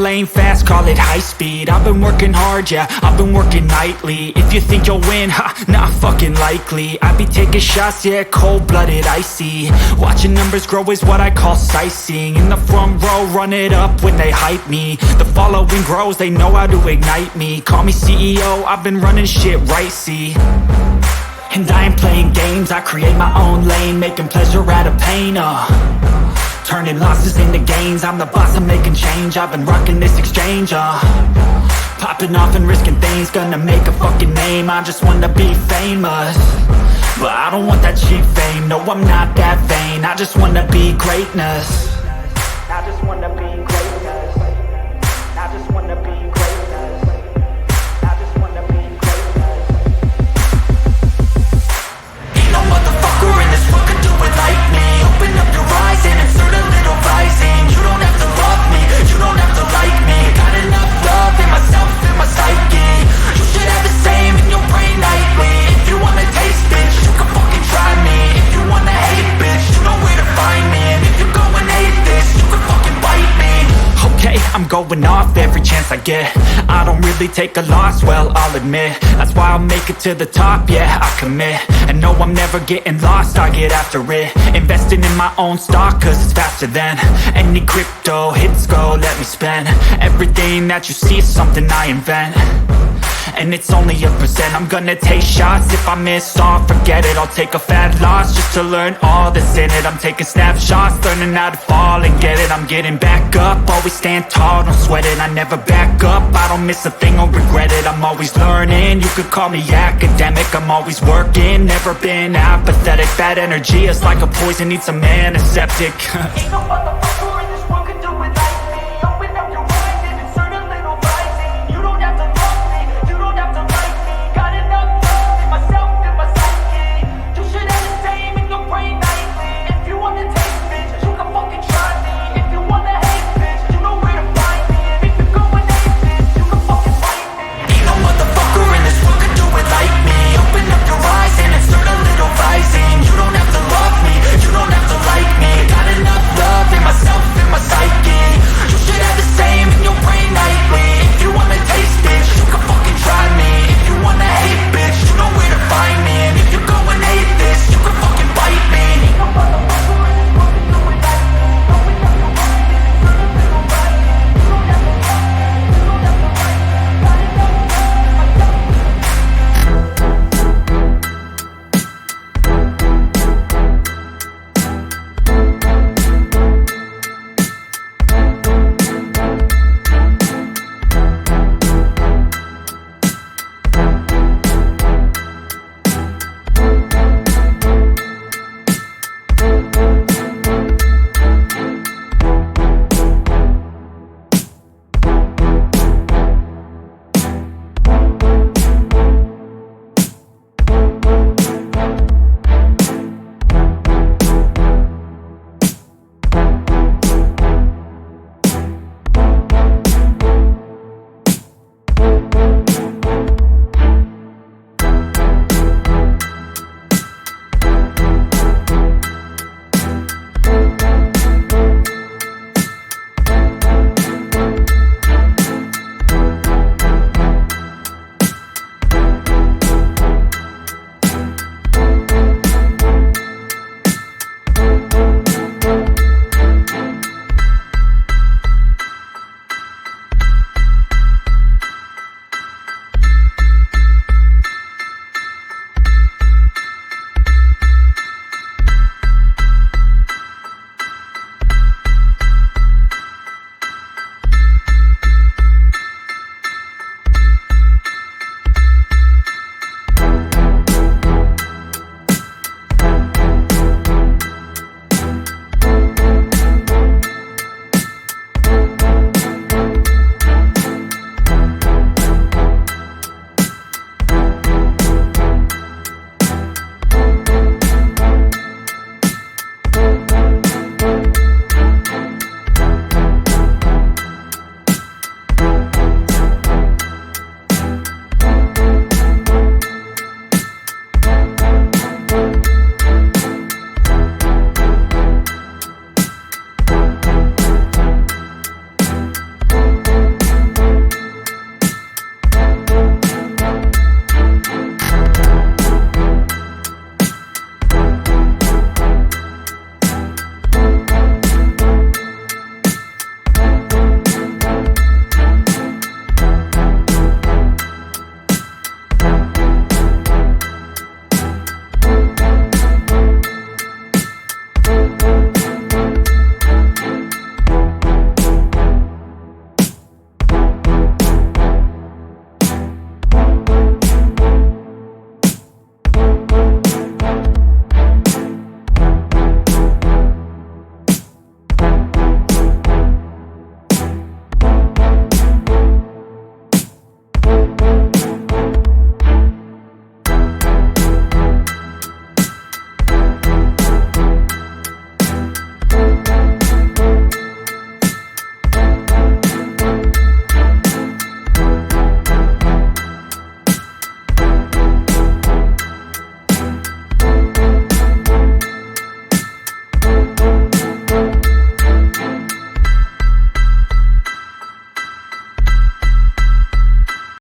lane fast, call it high speed. I've been working hard, yeah, I've been working nightly. If you think you'll win, ha, not fucking likely. I be taking shots, yeah, cold-blooded, icy. Watching numbers grow is what I call sightseeing. In the front row, run it up when they hype me. The following grows, they know how to ignite me. Call me CEO, I've been running shit right, see. And I ain't playing games, I create my own lane, making pleasure out of pain, turning losses into gains. I'm the boss, I'm making change. I've been rocking this exchange, popping off and risking things. Gonna make a fucking name, I just wanna be famous. But I don't want that cheap fame, no I'm not that vain. I just wanna be greatness. I just wanna be greatness. I just wanna be greatness. I just wanna be greatness. Ain't no motherfucker in this world could do it like me. Open up your eyes and insert a little rising. You don't have to love me, you don't have to like me. Got enough love in myself, in my psyche. You should have the same in your brain nightly. If you wanna taste, bitch, you can fucking try me. If you wanna hate, bitch, you know where to find me. And if you go and hate this, you can fucking bite me. Okay, I'm going off every chance I get. I don't really take a loss, well, I'll admit. That's why I'll make it to the top, yeah, I commit. And no, I'm never getting lost, I get after it. Investing in my own stock, cause it's faster than any crypto hits go, let me spend. Everything that you see is something I invent. And it's only a percent. I'm gonna take shots. If I miss all, forget it. I'll take a fat loss just to learn all that's in it. I'm taking snapshots, learning how to fall and get it. I'm getting back up, always stand tall, don't sweat it. I never back up, I don't miss a thing or regret it. I'm always learning, you could call me academic. I'm always working, never been apathetic. Bad energy is like a poison, needs some antiseptic.